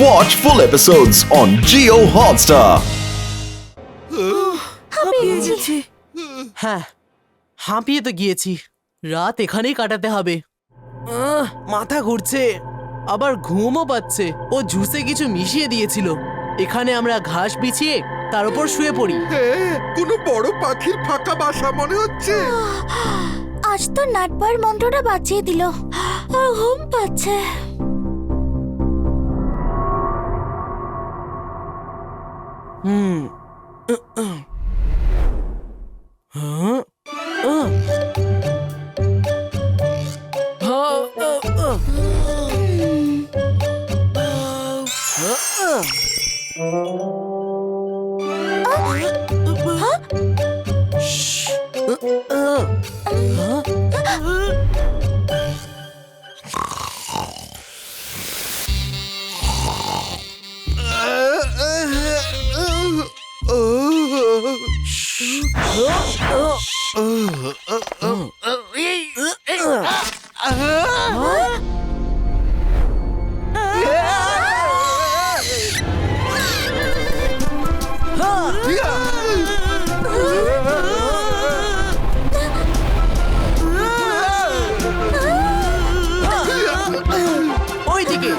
Watch full episodes on Jio Hotstar. হ্যাঁ, হাঁপিয়ে তো গিয়েছি। রাত এখানেই কাটাতে হবে। মাথা ঘুরছে, আবার ঘুমও পাচ্ছে। ও জুসে কিছু মিশিয়ে দিয়েছিল। এখানে আমরা ঘাস বিছিয়ে তার উপর শুয়ে পড়ি। কোনো বড় পাখির ফাঁকা বাসা মনে হচ্ছে। আজ তো নাটবার মন্ত্রটা বাঁচিয়ে দিল। আর ঘুম পাচ্ছে। ওইদিকে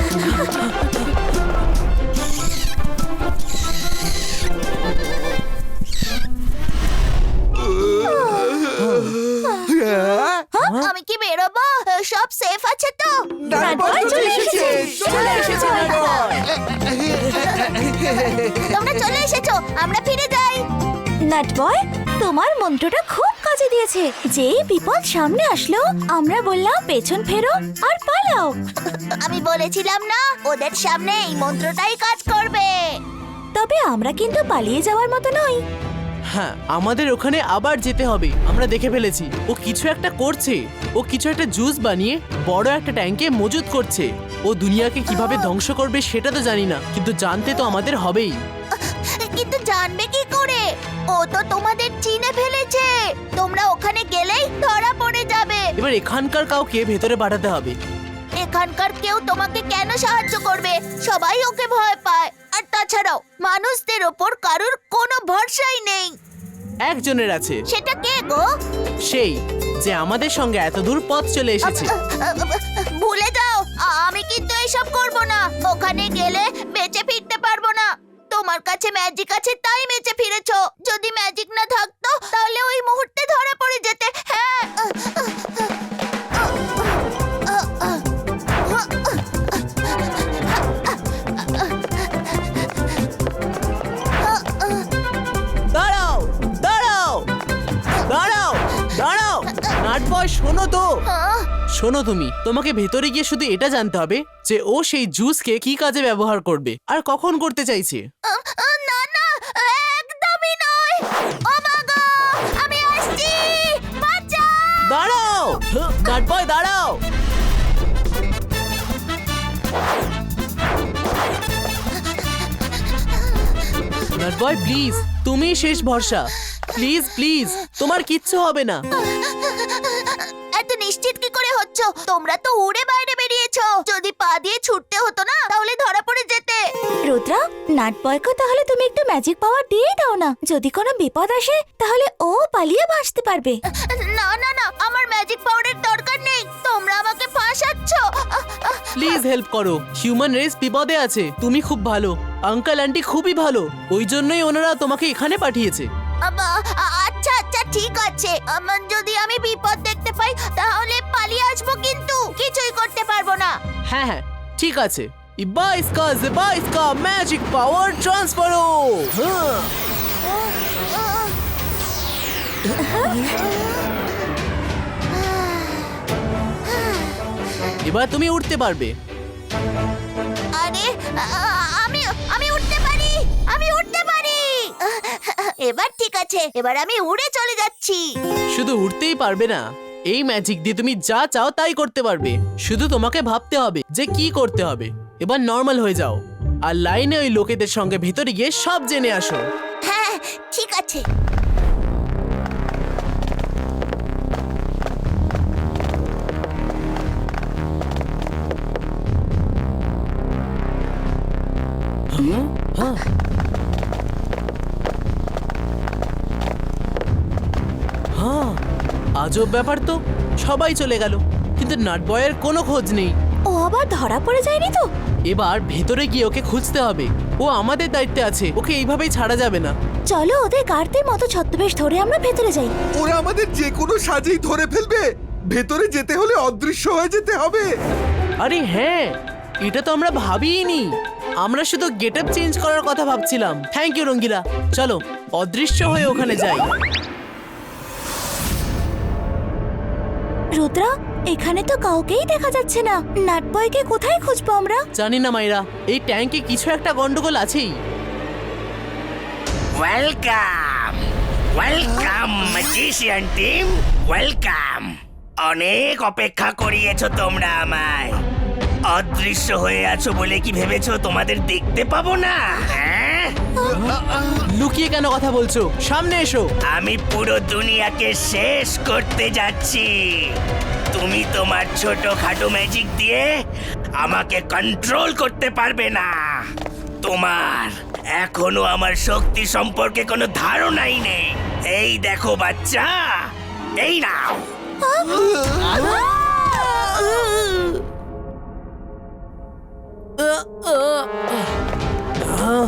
আমি কি বেরোবো? সব সেফ আছে তো? তোমরা চলে এসেছো, আমরা ফিরে যাই। নাটবয়, তোমার মন্ত্রটা খুব কাজে দিয়েছে। যেই বিপদ সামনে আসলো, আমরা বললাম পেছন ফেরো আর পালাও। আমি বলেছিলাম না, ওদের সামনে এই মন্ত্রটাই কাজ করবে। তবে আমরা কিন্তু পালিয়ে যাওয়ার মতো নই। হ্যাঁ, আমাদের ওখানে আবার যেতে হবে। আমরা দেখে ফেলেছি ও কিছু একটা করছে। ও কিছু একটা জুস বানিয়ে বড় একটা ট্যাঙ্কে মজুত করছে। ও দুনিয়াকে কিভাবে ধ্বংস করবে সেটা তো জানি না, কিন্তু জানতে তো আমাদের হবেই। কিন্তু জানবে কি করে? ও তো তোমাদের চিনে ফেলেছে। তোমরা ওখানে গেলেই ধরা পড়ে যাবে। এবার এখানকার কাউকে ভেতরে পাঠাতে হবে। এখানকার কেউ তোমাকে কেন সাহায্য করবে? সবাই ওকে ভয় পায়। আর তাছাড়াও মানুষদের ওপর কারুর কোনো ভরসাই নেই। একজনের আছে। সেটা কে গো? সেই যে আমাদের সঙ্গে এত দূর পথ চলে এসেছে। ভুলে যাও, আমি কিন্তু এসব করব না। ওখানে গেলে বেঁচে ফিরতে পারবো না। তোমার কাছে ম্যাজিক আছে তাই বেঁচে ফিরেছো। যদি ম্যাজিক না থাকতো তাহলে ওই মুহূর্তে ধরা পড়ে যেতে। হ্যাঁ, দাঁড়াও দাঁড়াও দাঁড়াও দাঁড়াও, নাটবয় শোনো তো। শোনো, তোমাকে ভেতরে গিয়ে শুধু এটা জানতে হবে যে ও সেই জুসকে কি কাজে ব্যবহার করবে আর কখন করতে চাইছে। না না, একদমই নয়। ও মা গো, আমি আসছি, বাঁচাও। দাঁড়াও নাটবয়, দাঁড়াও। নাটবয় প্লিজ, তুমি শেষ ভরসা। প্লিজ প্লিজ, তোমার কিচ্ছু হবে না। এত নিশ্চিত কি করে হচ্ছ? তোমরা তো উড়ে বাইরে বেরিয়েছো। যদি পা দিয়ে ছুটতে হতো না তাহলে ধরা পড়ে যেতে। রুদ্রা, নাটবয়কে তাহলে তুমি একটু ম্যাজিক পাওয়ার দিয়ে দাও না। যদি কোনো বিপদ আসে তাহলে ও পালিয়ে বাঁচতে পারবে। না না না, আমার ম্যাজিক পাওয়ারের দরকার নেই। তোমরা আমাকে ফাঁসাচ্ছ। প্লিজ হেল্প করো। হিউম্যান রেস বিপদে আছে। তুমি খুব ভালো, আঙ্কেল আন্টি খুবই ভালো। ওই জন্যই ওনারা তোমাকে এখানে পাঠিয়েছে। আচ্ছা আচ্ছা, ঠিক আছে। যদি আমি বিপদ দেখতে পাই তাহলে পালিয়ে আসবো, কিন্তু কিছুই করতে পারবো না। হ্যাঁ হ্যাঁ, ঠিক আছে। ইবা ইসকা ম্যাজিক পাওয়ার ট্রান্সফার। এবার তুমি উঠতে পারবে। আরে, আমি আমি উঠতে পারি, আমি উঠতে পারি। এবার ঠিক আছে, এবার আমি উড়ে চলে যাচ্ছি। শুধু উঠতেই পারবে না, এই ম্যাজিক দিয়ে তুমি যা চাও তাই করতে পারবে। শুধু তোমাকে ভাবতে হবে যে কি করতে হবে। এবার নর্মাল হয়ে যাও আর লাইনে ওই লোকেদের সঙ্গে ভিতরে গিয়ে সব জেনে আসো। হ্যাঁ, ঠিক আছে। হ্যাঁ, আজব ব্যাপার তো, সবাই চলে গেল কিন্তু নাটবয়ের কোনো খোঁজ নেই। ও আবার ধরা পড়ে যায়নি তো? এবার ভেতরে গিয়ে ওকে খুঁজতে হবে। ও আমাদের দায়িত্বে আছে, ওকে এইভাবেই ছাড়া যাবে না। চলো ওদের গার্ডদের মতো ছদ্মবেশ ধরে আমরা ভেতরে যাই। ওরা আমাদের যে কোনো সাজেই ধরে ফেলবে। ভেতরে যেতে হলে অদৃশ্য হয়ে যেতে হবে। আরে হ্যাঁ, এটা তো আমরা ভাবিইনি। আমরা শুধু গেটআপ চেঞ্জ করার কথা ভাবছিলাম। থ্যাংক ইউ রঙ্গিলা। চলো অদৃশ্য হয়ে ওখানে যাই। রুদ্রা, এখানে তো কাউকেই দেখা যাচ্ছে না। নাটবয়কে কোথায় খুঁজবো আমরা? জানি না মাইরা, এই ট্যাঙ্কে কিছু একটা গন্ডগোল আছেই। Welcome welcome magician team, welcome. অনেক অপেক্ষা করিয়েছো তোমরা আমায়। অদৃশ্য হয়ে আছো বলে কি ভেবেছো তোমাদের দেখতে পাবো না? হ্যাঁ, লুকিয়ে কেন কথা বলছো? সামনে এসো। আমি পুরো দুনিয়াকে শেষ করতে যাচ্ছি। তুমি তোমার ছোটখাটো ম্যাজিক দিয়ে আমাকে কন্ট্রোল করতে পারবে না। তোমার এখনো আমার শক্তি সম্পর্কে কোনো ধারণাই নেই। এই দেখো বাচ্চা, এই নাও। হ্যাঁ,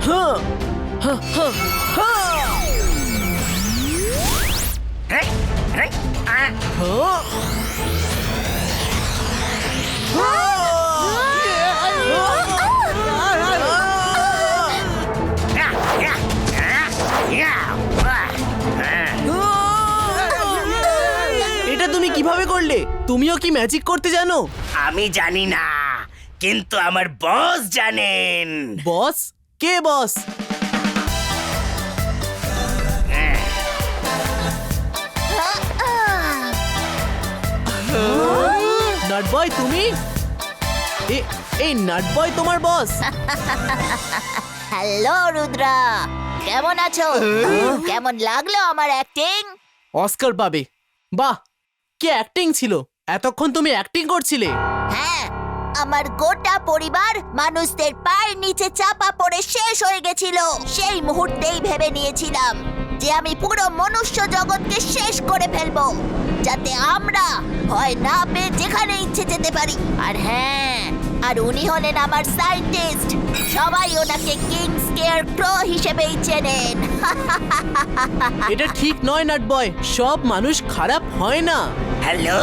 হ্যাঁ, আহ, ইয়া, ইয়া, ইয়া, হ্যাঁ। এটা তুমি কিভাবে করলে? তুমিও কি ম্যাজিক করতে জানো? আমি জানি না, কিন্তু আমার বস জানেন। বস? কে বস? নাটবয় তুমি? এই নাটবয় তোমার বস? হ্যালো রুদ্রা, কেমন আছো? কেমন লাগলো আমার অ্যাক্টিং? অস্কার পাবে। বাহ, কি অ্যাক্টিং ছিল! এতক্ষণ তুমি অ্যাক্টিং করছিলে? হ্যাঁ, আমার গোটা পরিবার মানুষদের পায়ের নিচে চাপা পড়ে শেষ হয়ে গেছিল। সেই মুহূর্তেই ভেবে নিয়েছিলাম যে আমি পুরো মনুষ্য জগৎকে শেষ করে ফেলবো, যাতে আমরা ভয় না পেয়ে যেখানে ইচ্ছে যেতে পারি। আর হ্যাঁ, আর উনি হলেন আমার সায়েন্টিস্ট। সবাই ওনাকে কিং স্কেয়ারক্রো হিসেবেই চেনেন। এটা ঠিক নয় নাটবয়, সব মানুষ খারাপ হয় না। হ্যালো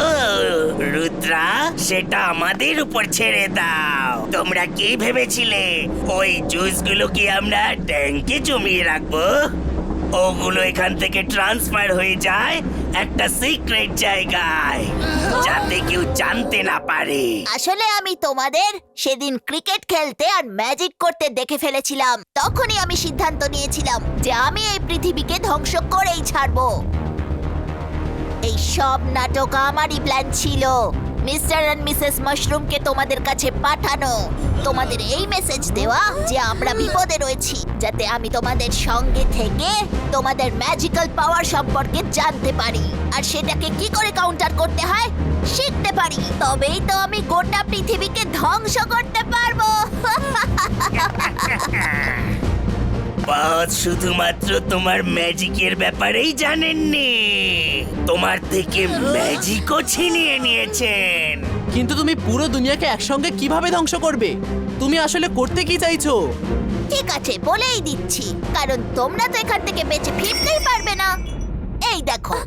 রুদ্রা, সেটা আমাদের উপর ছেড়ে দাও। তোমরা কি ভেবেছিলে ওই জুসগুলো কি আমরা ট্যাঙ্কে জমিয়ে রাখবো? ওগুলো এখান থেকে ট্রান্সফার হয়ে যায় একটা সিক্রেট জায়গায়, যাতে কেউ জানতে না পারে। আসলে আমি তোমাদের সেদিন ক্রিকেট খেলতে আর ম্যাজিক করতে দেখে ফেলেছিলাম। তখনই আমি সিদ্ধান্ত নিয়েছিলাম যে আমি এই পৃথিবীকে ধ্বংস করেই ছাড়বো। এই সব নাটক আমারই প্ল্যান ছিল। মিস্টার এন্ড মিসেস মাশরুমকে তোমাদের কাছে পাঠানো, তোমাদের এই মেসেজ দেওয়া যে আমরা বিপদে রয়েছি, যাতে আমি তোমাদের সঙ্গে থেকে তোমাদের ম্যাজিক্যাল পাওয়ার সম্পর্কে জানতে পারি আর সেটাকে কি করে কাউন্টার করতে হয় শিখতে পারি। তবেই তো আমি গোটা পৃথিবীকে ধ্বংস করতে পারবো। বস শুধুমাত্র তোমার ম্যাজিকের ব্যাপারেই জানেননি, তোমার থেকে ম্যাজিকও ছিনিয়ে নিয়েছেন। কিন্তু তুমি পুরো দুনিয়াকে একসঙ্গে কিভাবে ধ্বংস করবে? তুমি আসলে করতে কি চাইছো? ঠিক আছে, বলেই দিচ্ছি, কারণ তোমরা তো এখান থেকে বেঁচে ফিরতেই পারবে না। এই দেখো,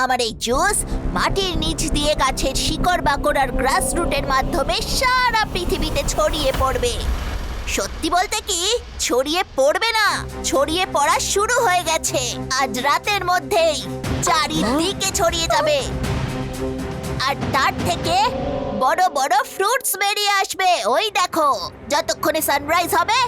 আমার এই জুস মাটির নিচ দিয়ে গাছের শিকড় বাকড় আর গ্রাস রুটের মাধ্যমে সারা পৃথিবীতে ছড়িয়ে পড়বে। সত্যি বলতে কি, ছড়িয়ে পড়বে না, ছড়িয়ে পড়া শুরু হয়ে গেছে। আজ রাতের মধ্যেই চারিদিকে ছড়িয়ে যাবে, আর তার থেকে বড় বড় ফ্রুটস বেরিয়ে আসবে। ওই দেখো, যতক্ষণে সানরাইজ হবে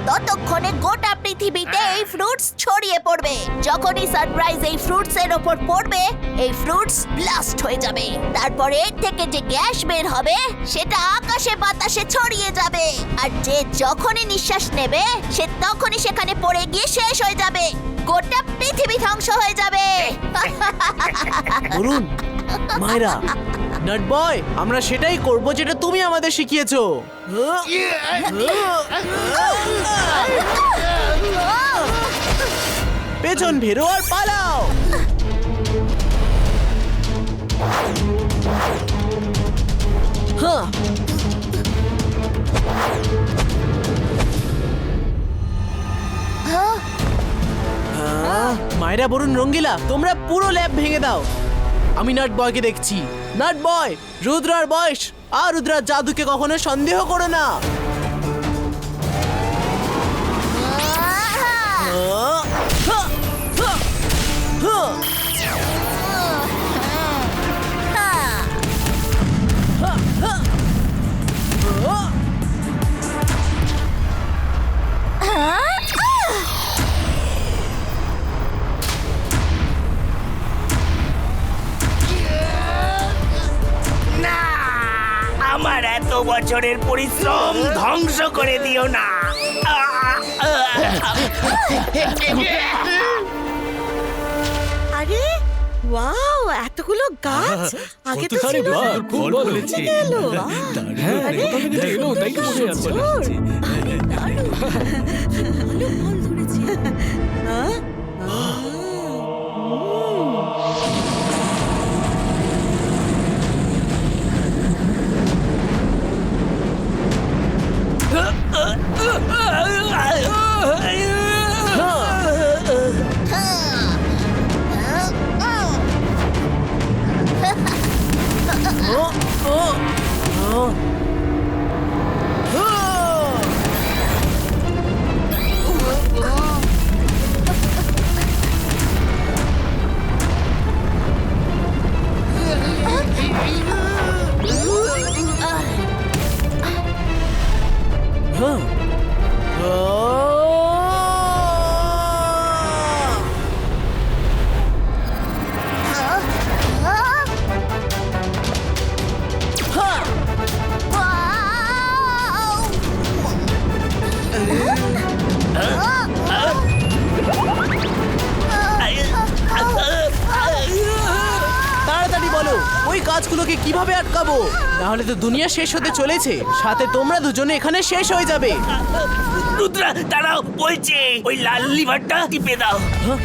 ততক্ষণে গোটা পৃথিবীতে এই ফ্রুটস ছড়িয়ে পড়বে। যখনই সানরাইজ এই ফ্রুটস এর ওপর পড়বে, এই ফ্রুটস ব্লাস্ট হয়ে যাবে। তারপরে এর থেকে যে গ্যাস বের হবে সেটা আকাশে বাতাসে ছড়িয়ে যাবে, আর যে যখনই নিঃশ্বাস নেবে সে তখনই সেখানে পড়ে গিয়ে শেষ হয়ে যাবে। গোটা পৃথিবী ধ্বংস হয়ে যাবে। অরুণ, মায়েরা, নাট বয়, আমরা সেটাই করব যেটা তুমি আমাদের শিখিয়েছো। পেছন ফেরো আর পালাও। হ্যাঁ, মায়েরা বরুণ রঙ্গিলা, তোমরা পুরো ল্যাব ভেঙে দাও। আমি নাট বয়কে দেখছি। নাট বয়, রুদ্রার বয়স আর রুদ্রার জাদুকে কখনো সন্দেহ করো না। না, আমার এত বছরের পরিশ্রম ধ্বংস করে দিও না। আরে ওয়াও, এতগুলো গাছ আগে তো ছিল না। খুব ভালো হয়েছে। এলো আরে এলো তাই তো মনে আছে। ভালো ফল ধরেছে। হ্যাঁ? তাড়াতাড়ি বলো, ওই গাছগুলোকে কিভাবে আটকাবো? নাহলে তো দুনিয়া শেষ হতে চলেছে, সাথে তোমরা দুজনে এখানে শেষ হয়ে যাবে। রুদ্রা দাঁড়াও, বলছে ওই লাল লিভারটা টিপে দাও। হ্যাঁ,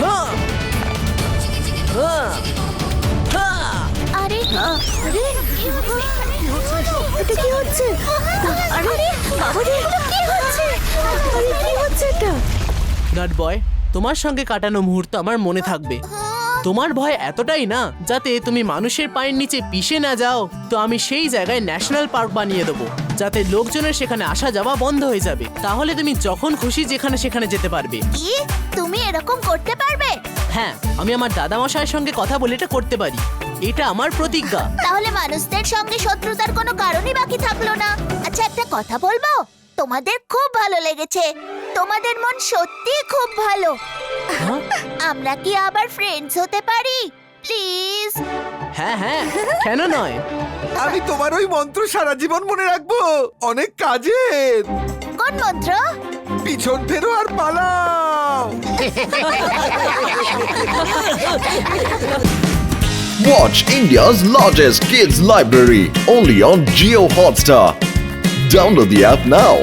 হ্যাঁ, হ্যাঁ, হ্যাঁ। আরে আরে এটা কি হচ্ছে? আরে বাবারে, এটা কি হচ্ছে? আরে কি হচ্ছে এটা? নাট বয়, তোমার সঙ্গে কাটানো মুহূর্ত আমার মনে থাকবে। তোমার ভয় এতটাই না যাতে তুমি মানুষের পায়ের নিচে পিষে না যাও, তো আমি সেই জায়গায় ন্যাশনাল পার্ক বানিয়ে দেবো, যাতে লোকজনের সেখানে আসা যাওয়া বন্ধ হয়ে যাবে। তাহলে তুমি যখন খুশি যেখানে সেখানে যেতে পারবে। কি তুমি এরকম করতে পারবে? হ্যাঁ, আমি আমার দাদামশাইয়ের সঙ্গে কথা বলে এটা করতে পারি। এটা আমার প্রতিজ্ঞা। তাহলে মানুষদের সঙ্গে শত্রুতার কোনো কারণই বাকি থাকলো না। আচ্ছা, একটা কথা বলবো, তোমাদের খুব ভালো লেগেছে, তোমাদের মন সত্যি খুব ভালো। হ্যাঁ? আমরা কি আবার ফ্রেন্ডস হতে পারি প্লিজ? হ্যাঁ হ্যাঁ, কেন নয়? আমি তোমার ওই মন্ত্র সারা জীবন মনে রাখবো, অনেক কাজের। কোন মন্ত্র? পিছন ফেরো আর পালাও। Watch India's largest kids library only on Geo Hotstar. Download the app now.